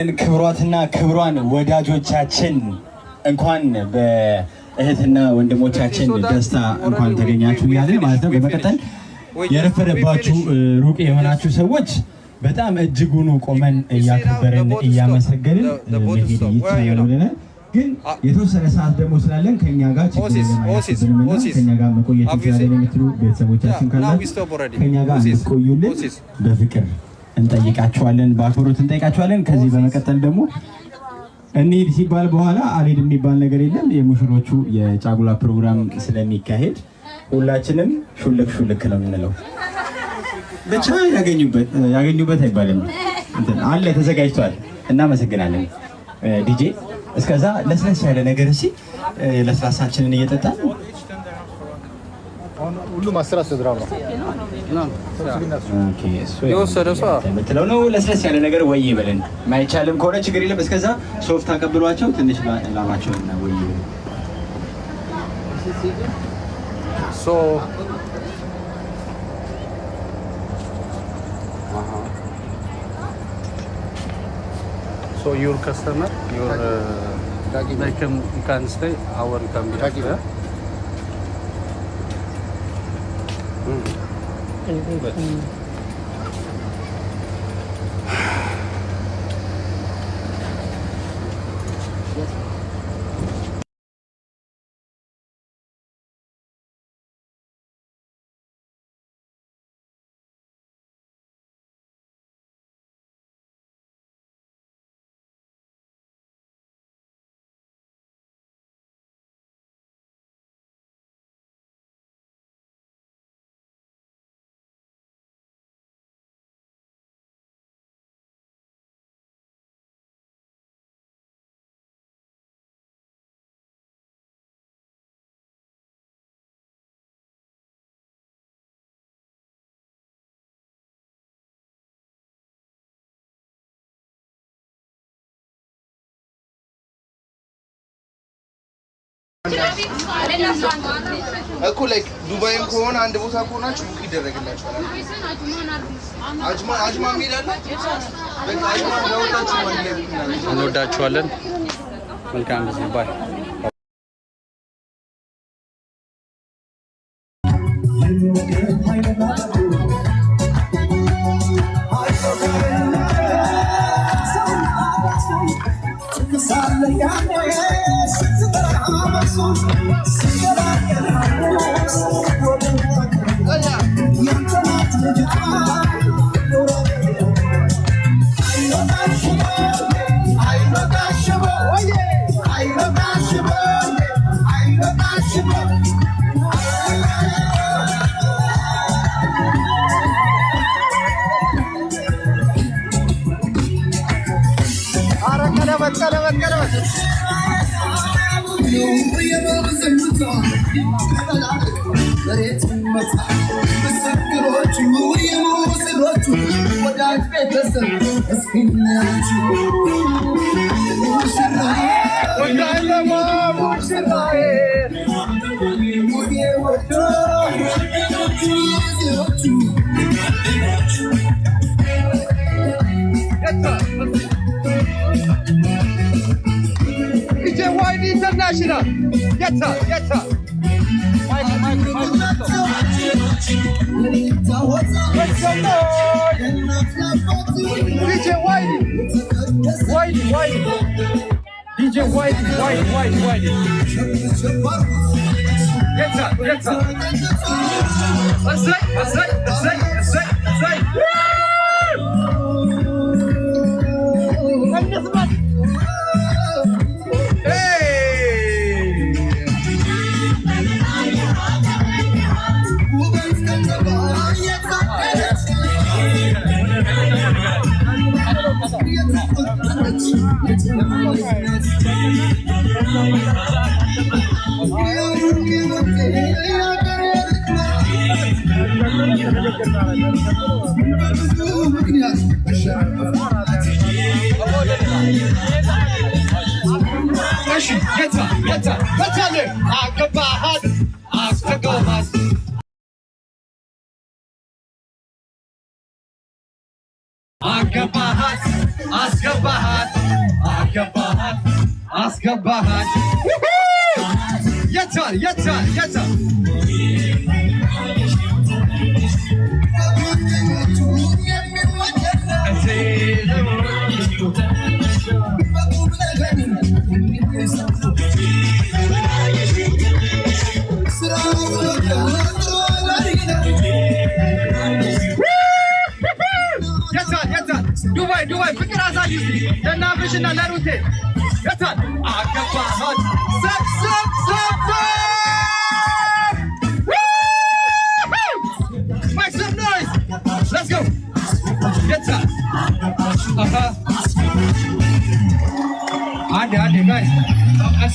ክብሯትና ክብሯን ወዳጆቻችን እንኳን በእህትና ወንድሞቻችን ደስታ እንኳን ተገኛችሁ ያለ ማለት ነው። በመቀጠል የረፈደባችሁ ሩቅ የሆናችሁ ሰዎች በጣም እጅጉኑ ቆመን እያከበርን እያመሰገንን ለሄድ ይቻላል። ግን የተወሰነ ሰዓት ደግሞ ስላለን ከኛ ጋር ከኛ ጋር መቆየት ይችላል የምትሉ ቤተሰቦቻችን ካላችሁ ከኛ ጋር እንድትቆዩልን በፍቅር እንጠይቃቸዋለን፣ በአክብሮት እንጠይቃቸዋለን። ከዚህ በመቀጠል ደግሞ እንሂድ ሲባል በኋላ አልሄድ የሚባል ነገር የለም። የሙሽሮቹ የጫጉላ ፕሮግራም ስለሚካሄድ ሁላችንም ሹልክ ሹልክ ነው የምንለው። ብቻ ያገኙበት አይባልም አለ ተዘጋጅቷል። እናመሰግናለን ዲጄ። እስከዛ ለስለስ ያለ ነገር እሺ፣ ለስላሳችንን እየጠጣን ሁሉም አስራ ተድራው ነው። ኦኬ የምትለው ነው። ለስለስ ያለ ነገር ወይ ይበለን። ማይቻልም ከሆነ ችግር የለም። እስከዛ ሶፍት አቀብሏቸው ትንሽ ላማቸውና ወይ ይበለን። So your customer, your like you can stay. Our can be here. Anything but. እኮ ላይክ ዱባይም ከሆነ አንድ ቦታ ከሆናችሁ ቡክ ይደረግላችኋል። አጅማ ሚላል እንወዳችኋለን። መልካም ጊዜ ባይ International. Get up. DJ Whitey. DJ Whitey. Get up. That's right. Asgabahat ያስገባሃል የታል የታል የታል ዱባይ ፍቅር አሳይ እስቲ ለናብሽና ለሩቴ የታል አገባሃል ሰብሰብ make some noise let's go የታል አንዴ guys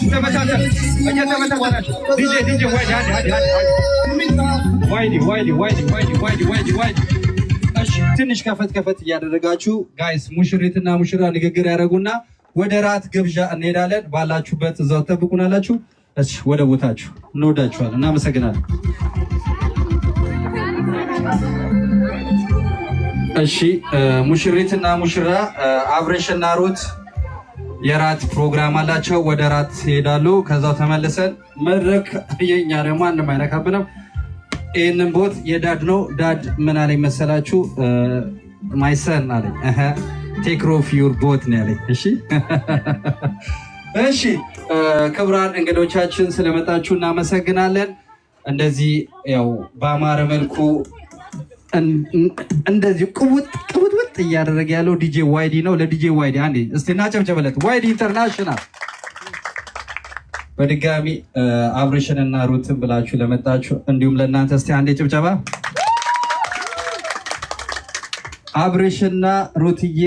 ተመታተን እየተመታተናችሁ ዲጄ ዋይዲ እሺ ትንሽ ከፈት እያደረጋችሁ ጋይስ ሙሽሪትና ሙሽራ ንግግር ያደርጉና ወደ ራት ግብዣ እንሄዳለን። ባላችሁበት እዛው ተጠብቁናላችሁ። እሺ ወደ ቦታችሁ እንወዳችኋለን። እናመሰግናለን። እሺ ሙሽሪትና ሙሽራ አብሬሽና ሩት የራት ፕሮግራም አላቸው። ወደ ራት ይሄዳሉ። ከዛው ተመልሰን መድረክ የኛ ደግሞ ማንም አይነካብንም። ይህንን ቦት የዳድ ነው። ዳድ ምን አለኝ መሰላችሁ? ማይሰን አለኝ ቴክ ኦፍ ዩር ቦት ነው ያለኝ። እሺ ክቡራን እንግዶቻችን ስለመጣችሁ እናመሰግናለን። እንደዚህ ያው በአማረ መልኩ እንደዚህ ቅውጥ እያደረገ ያለው ዲጄ ዋይዲ ነው። ለዲጄ ዋይዲ አንዴ እስቲ እናጨብጨበለት። ዋይዲ ኢንተርናሽናል በድጋሚ አብሬሽን እና ሩትን ብላችሁ ለመጣችሁ እንዲሁም ለእናንተ እስቲ አንዴ ጭብጨባ። አብሬሽንና ሩትዬ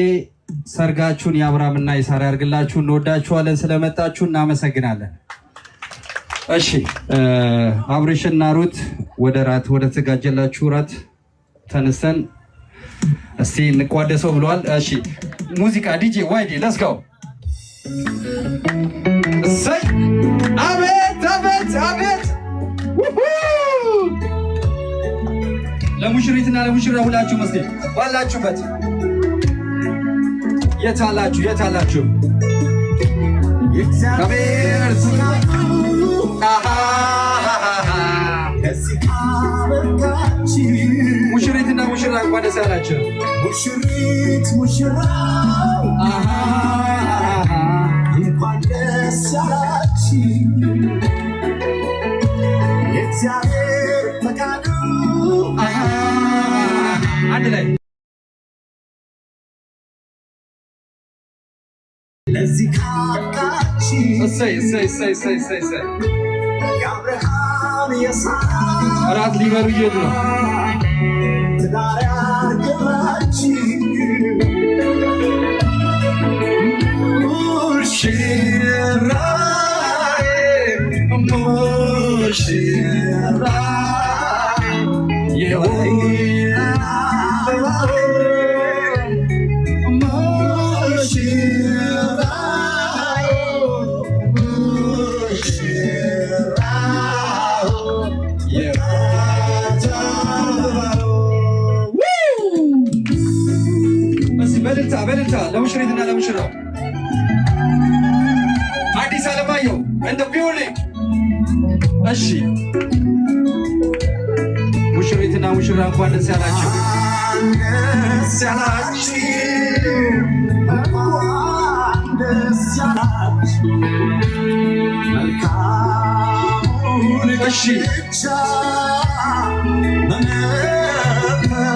ሰርጋችሁን የአብርሃምና የሳራ ያርግላችሁ። እንወዳችኋለን። ስለመጣችሁ እናመሰግናለን። እሺ አብሬሽንና ሩት ወደ ተዘጋጀላችሁ ራት ተነስተን እስቲ እንቋደሰው ብለዋል። እሺ ሙዚቃ ዲጄ ዋይዲ ሌትስ ጎ። እሰይ አቤት ለሙሽሪትና ለሙሽራ ሁላችሁ መስቴ ባላችሁበት የታላችሁ ሙሽሪትና ሙሽራ እንኳን ደስ ያላችሁ። ሙሽሪት ሙሽራ እንኳን ደስ ያላችሁ። የእግዚአብሔር ፈቃዱ አንድ ላይ ለዚህ ካቃችሁ እሰይ የአብርሃም የሳራ እራት ሊበሉ እየሄዱ ነው። ትዳር ያርግላችሁ በልልታ ለሙሽሪትና ለሙሽራው አዲስ አለማየሁ እንደ ቢውሊንግ። እሺ ሙሽሪትና ሙሽራ እንኳን ደስ ያላችሁ።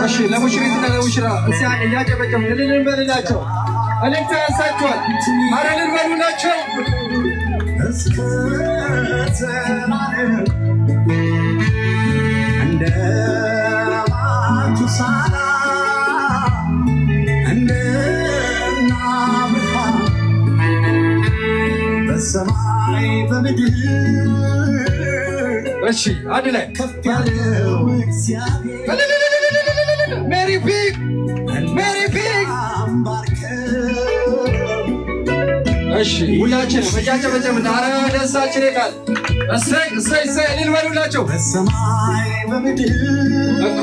እሺ ለሙሽሪትና ለሙሽራ እስቲ እያጨበጨቡ እልል በሉላቸው። እልልታ ያንሳቸዋል። ኧረ እልል በሉላቸው። እንደ ማቱሳላ እንደ አብርሃም በሰማይ በምድር እሺ አንድ ላይ ከፍ ያለው እግዚአብሔር ሜሪ ፒግ እሺ ሁላችንም እያጨበጨብን ኧረ ደስታችን ይላል። እሰይ እልል በሉላቸው። በሰማይ በምድር እኮ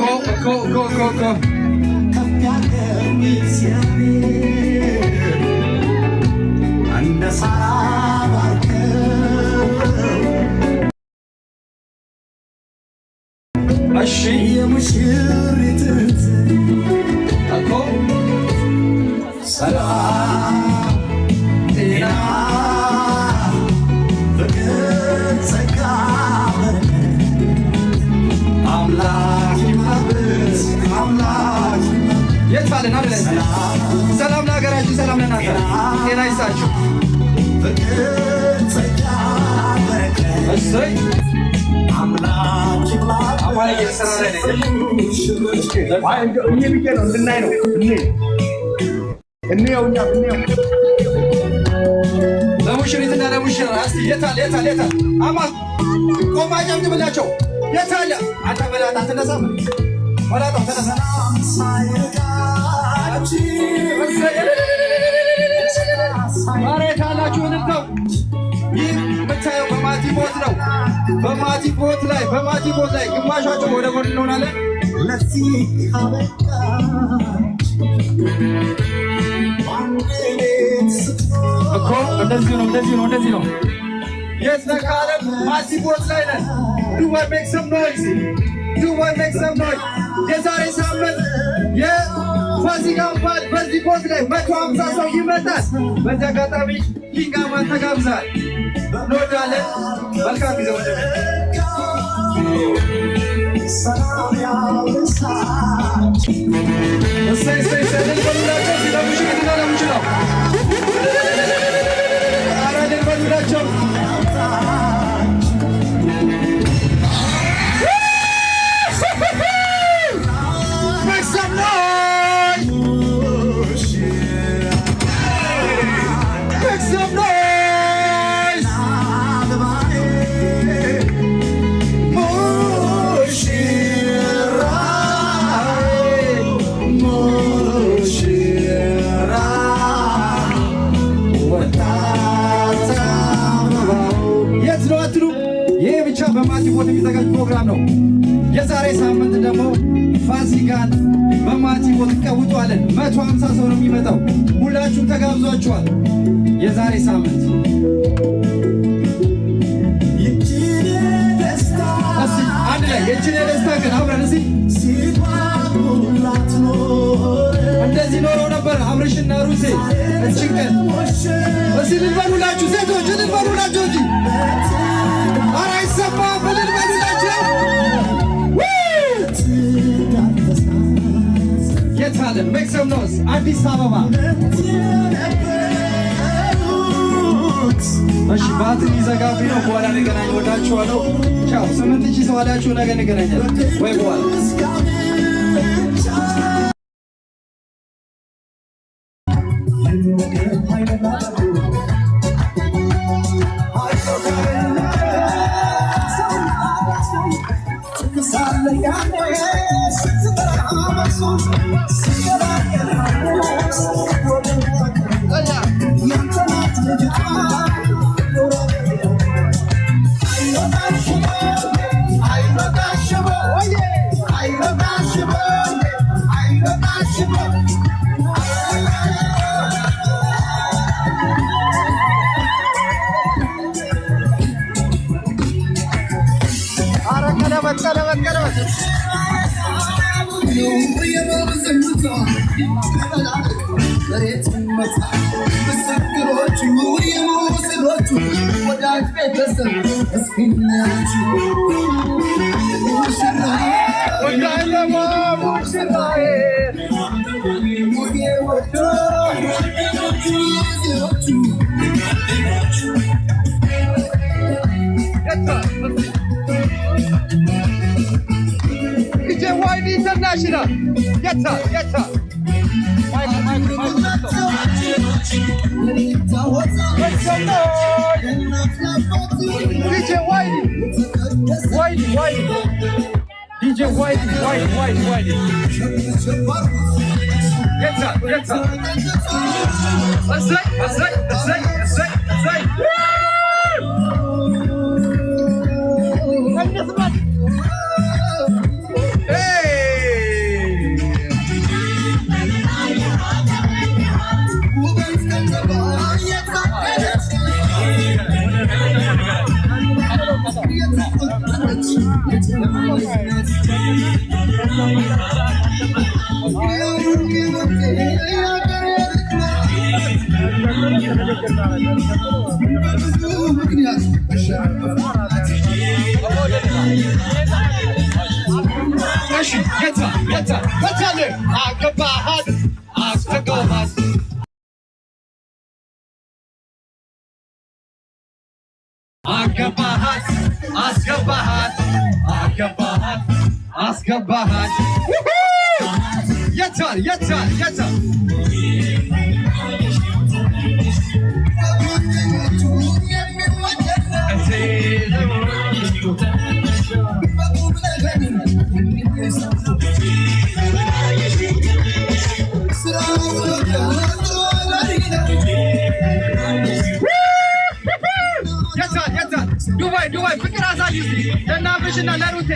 ከፍ ያለው እግዚአብሔር እንደ ሳራ ጤና ይስጣችሁ። እሰይ አማን እየሰራ ላይ ለሙሽሪትና ለሙሽራ እስቲ የታል አማን ቆማ ጨብጭብላቸው። የታለ አንተ በላታ ተነሳም በላታው ተነሳ ማሬት አላችሁ እንተው። ይህ የምታየው በማቲ ቦት ነው። በማቲ ቦት ላይ ግማሻቸው ወደ ጎን እንሆናለን። እኮ እንደዚህ ነው። የት ነህ ካለ ማቲ ቦት ላይ ነን። Do I make some noise? የዛሬ ሳምንት የፋሲካ በዓል በዚህ ቦት ላይ 150 ሰው ይመጣል። በዚህ አጋጣሚ ኪንግ አማን ተጋብዛል። እንወዳለን። መልካም ጊዜ ወደ እሰይ ልበሉላቸው። ሲለሙሽና ለሙሽራው ኧረ ልበሉላቸው። በማቲ ቦት የሚዘጋጅ ፕሮግራም ነው። የዛሬ ሳምንት ደግሞ ፋሲካን በማቲ ቦት እንቀውጧለን። 150 ሰው ነው የሚመጣው። ሁላችሁም ተጋብዟችኋል። የዛሬ ሳምንት እስቲ አንድ ላይ የእችን ደስታ ግን አብረን እስቲ እንደዚህ ኖረው ነበር አብርሽና ሩቴ እችን ቀን እስቲ ልበሉላችሁ። ሴቶች ልበሉላችሁ እንጂ ኧረ አይሰማም። ልበሉላቸው። የት አለ ሜክ ሰም ኖይዝ አዲስ አበባ። እሺ ባትሪ ዘጋቢ ነው። በኋላ እንገናኝ። ወዳችኋለሁ። ቻው። 8000 ሰው አላችሁ። ነገ እንገናኛለን ወይ በኋላ International. Get up. Make some noise. DJ Whitey. DJ Whitey. Get up. Let's say. Get up. አገባሃት አስገባሃት አገባሃት አስገባሃት የታል የታል የታል ዱባይ ፍቅር አሳይ እስቲ ለናፍሽና ለሩቴ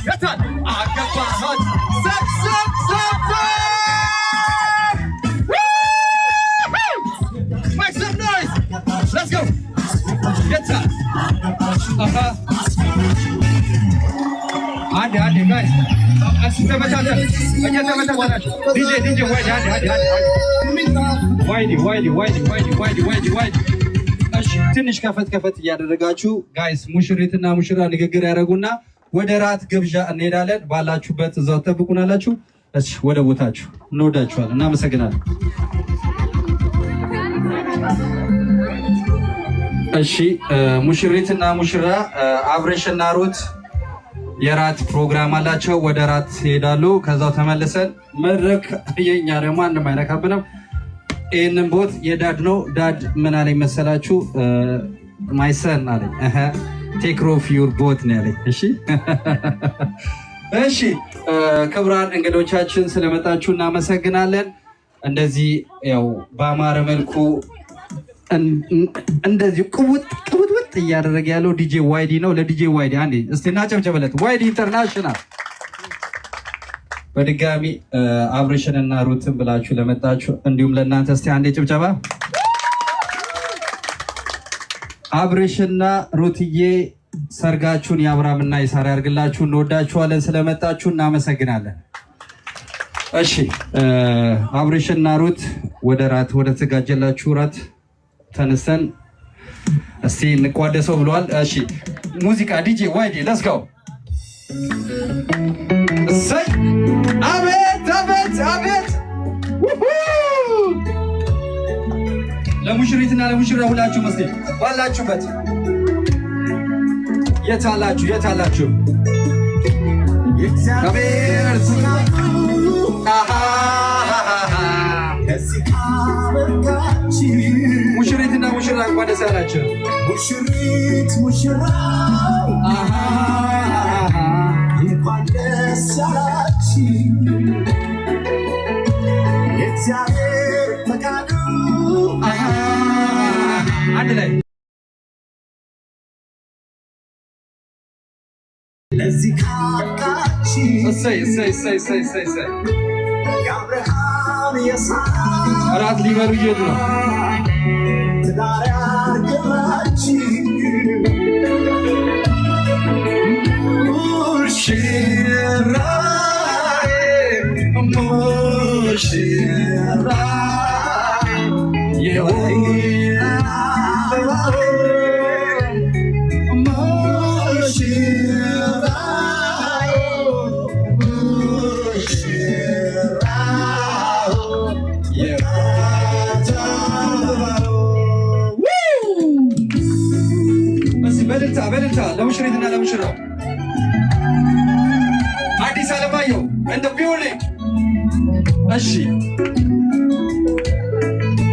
የታል አገባሃት ሰብ make some noise let's go የታል አንዴ guys ተመታተናችሁ ዲጄ ዋይዲ እሺ ትንሽ ከፈት እያደረጋችሁ ጋይስ ሙሽሪትና ሙሽራ ንግግር ያደርጉና ወደ ራት ግብዣ እንሄዳለን። ባላችሁበት እዛው ተጠብቁናላችሁ። እሺ ወደ ቦታችሁ እንወዳችኋለን። እናመሰግናለን። እሺ ሙሽሪትና ሙሽራ አብረሽና ሩት የራት ፕሮግራም አላቸው። ወደ ራት ይሄዳሉ። ከዛው ተመልሰን መድረክ የኛ ደግሞ አንድም አይነካብንም። ይህንን ቦት የዳድ ነው። ዳድ ምን አለኝ መሰላችሁ? ማይሰን አለኝ ቴክ ኦፍ ዩር ቦት ነው ያለኝ። እሺ ክቡራን እንግዶቻችን ስለመጣችሁ እናመሰግናለን። እንደዚህ ያው በአማረ መልኩ እንደዚህ ቅውጥ እያደረገ ያለው ዲጄ ዋይዲ ነው። ለዲጄ ዋይዲ አንዴ እስቲ እናጨብጨበለት። ዋይዲ ኢንተርናሽናል በድጋሚ አብሬሽንና ሩትን ብላችሁ ለመጣችሁ እንዲሁም ለእናንተ እስቲ አንዴ ጭብጨባ። አብሬሽንና ሩትዬ ሰርጋችሁን የአብርሃምና የሳራ ያርግላችሁ። እንወዳችኋለን። ስለመጣችሁ እናመሰግናለን። እሺ አብሬሽንና ሩት ወደ ተዘጋጀላችሁ ራት ተነስተን እስቲ እንቋደሰው ብለዋል። እሺ ሙዚቃ ዲጄ ዋይዲ let's go እሰይ አቤት ለሙሽሪትና ለሙሽራ ሁላችሁ መስቲ ባላችሁበት የታላችሁ እግዚአብሔር ሙሽሪትና ሙሽራ እንኳን ደስ ያላችሁ። ሙሽሪት ሙሽራ እንኳን ደስ ያላችሁ። የእግዚአብሔር ፈቃዱ አንድ ላይ ለዚህ ካቃችሁ እሰይ የአብርሃም የሳራ እራት ሊበሉ እየሄዱ ነው። ትዳር ያርግላችሁ ሙሽራ የወይን አበባ በልልታ ለሙሽሪትና ለሙሽራው አዲስ አለማየሁ እንደ ቢውሊንግ። እሺ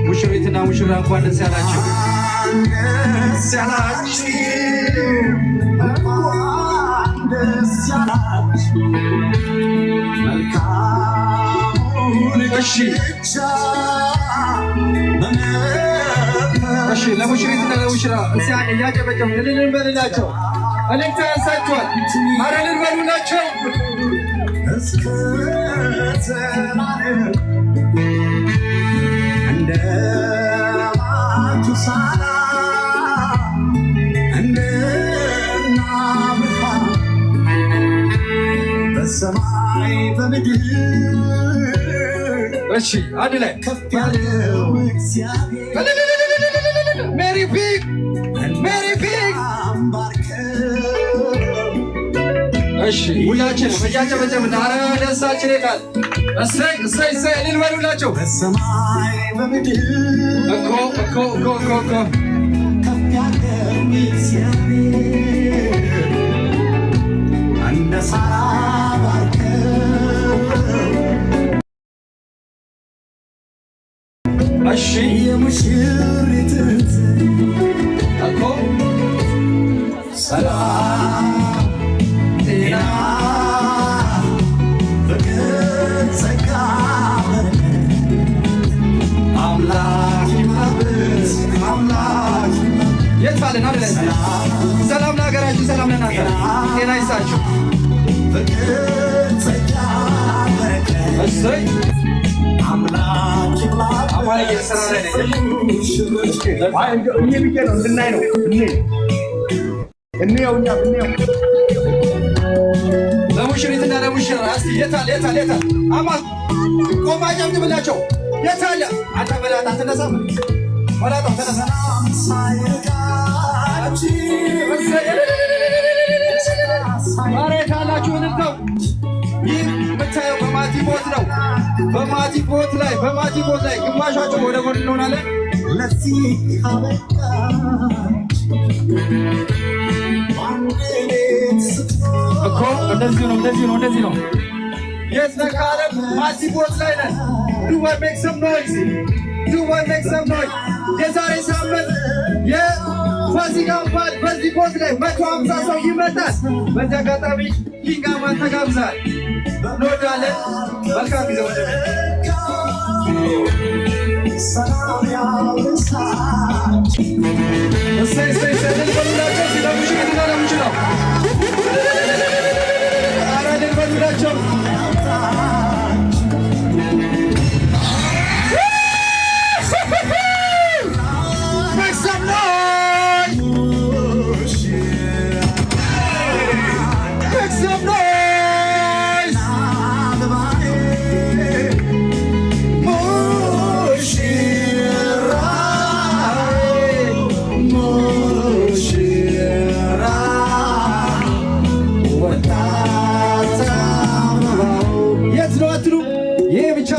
ሙሽሪትና ሙሽራ እንኳን ደስ ያላችሁ። እሺ ለሙሽሪትና ለሙሽራ እስቲ እያጨበጨቡ እልል በሉላቸው። እልልታ ያንሳቸዋል። ኧረ እልል በሉላቸው። እንደ ማቱሳላ እንደ አብርሃም በሰማይ በምድር እሺ አንድ ላይ ከፍ ያለው እግዚአብሔር ሜሪ ፒግ እሺ ሁላችንም እያጨበጨብን ኧረ ደስታችን ይላል። እሰይ እልል በሉላቸው። በሰማይ በምድር እኮ ከፍ ያለው ሰላም ለሀገራችን፣ ሰላም ለእናንተ፣ ጤና ይስጣችሁ። እሰይ ለሙሽሪትና ለሙሽራ እስቲ የታል የታል የታል? አማ ቆማ ጨብጭብላቸው። የታለ አንተ በላጣ ተነሳ፣ በላጣው ተነሳ። ማሬት አላችሁ እንተው። ይህ የምታየው በማቲ ቦት ነው። በማቲ ቦት ላይ ግማሻቸው ወደ ጎን እንሆናለን። እኮ እንደዚህ ነው። የት ነህ ካለ ማቲ ቦት ላይ ነን። ዱባይ ሜክ ሰም ኖይዝ፣ የዛሬ ሳምንት የፋሲካ በዓል በዚህ ቦት ላይ 150 ሰው ይመጣል። በዚህ አጋጣሚ ኪንጋማን ተጋብዛል። እንወዳለን። መልካም ጊዜ ወደ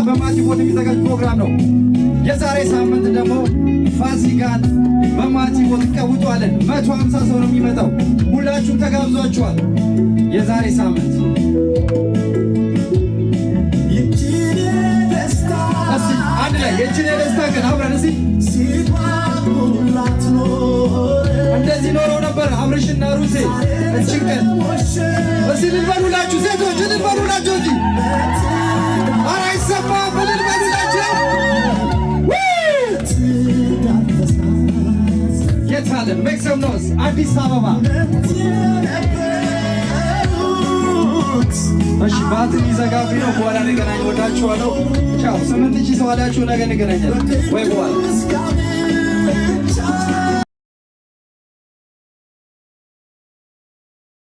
በማቲ ቦት የሚዘጋጅ ፕሮግራም ነው። የዛሬ ሳምንት ደግሞ ፋሲካን በማቲ ቦት እንቀውጠዋለን። 150 ሰው ነው የሚመጣው። ሁላችሁም ተጋብዟችኋል። የዛሬ ሳምንት አንድ ላይ የእችን የደስታ ቀን አብረን እንደዚህ ኖረው ነበር አብርሽና ሩቴ። እችን ቀን እልል በሉላችሁ ሴቶች፣ እልል በሉላችሁ እንጂ ኧረ አይሰማም። እልል በሉላችሁ። የት አለን? ሜክ ሰም ኖይዝ አዲስ አበባ። እሺ ባትሪ ዘጋቢ ነው። በኋላ እንገናኝ። ወዳችኋለሁ። ቻው። 8000 ሰው አላችሁ። ነገ እንገናኛለን ወይ በኋላ